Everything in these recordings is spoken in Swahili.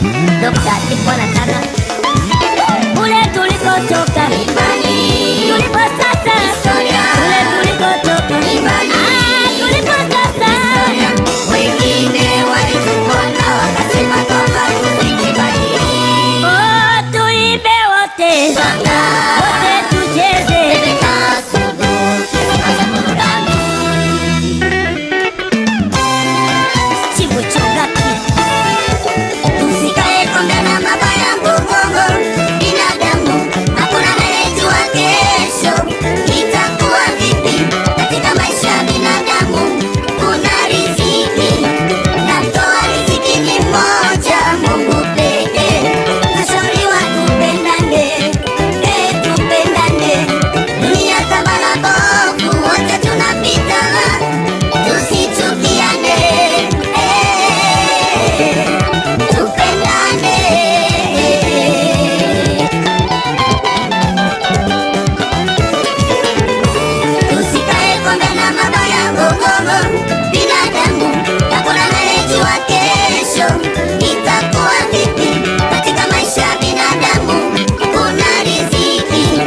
Dokta alikuwa anataka kule tulikotoka imani, tulipo sasa historia, kule tulikotoka imani, tulipo sasa historia. Wengine walituona wakasema kwamba tusikibadili. Oh, tuibe wote sana, wote tucheze kasubu kisimaza burudani. Chibu chungaki tusikae kondana mabaya mgongo. Binadamu hakuna anayejua kesho itakuwa vipi. Katika maisha ya binadamu kuna riziki, na mtoa riziki ni mmoja, Mungu pekee. Tunashauriwa tupendane, tupendane. Dunia kama bovu, wote tunapita, tusichukiane, tupendane. Tusikae kondana mabaya mgongo. Binadamu hakuna anayejua kesho itakuwa vipi. Katika maisha ya binadamu kuna riziki,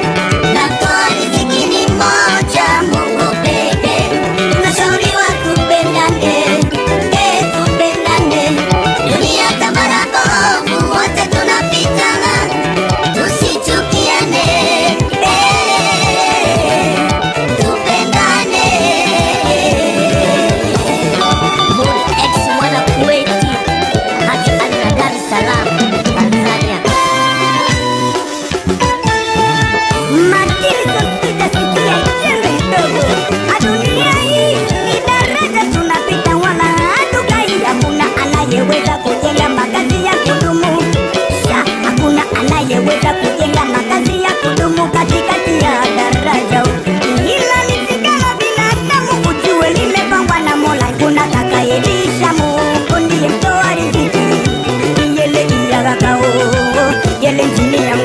na mtoa riziki ni mmoja, Mungu pekee. Tunashauriwa tupendane, tupendane. Dunia kama bovu, wote tunapita, tusichukiane, tupendane. Mudi X mwana Kuwait, Haji Ali na Dar es Salaam, Tanzania. Matilizo sitasikia jembe dogo. Dunia hii ni daraja tunapita, wala hatukai. Hakuna anayeweza kujenga makazi ya kudumu. Hakuna anayeweza kujenga makazi ya kudumu katikati ya daraja. Ila lisikalo binadamu ujue limepangwa na Mola. Kuna takayelisha, Mungu ndiye mtoa riziki. Yele iya kakao, yele njini ya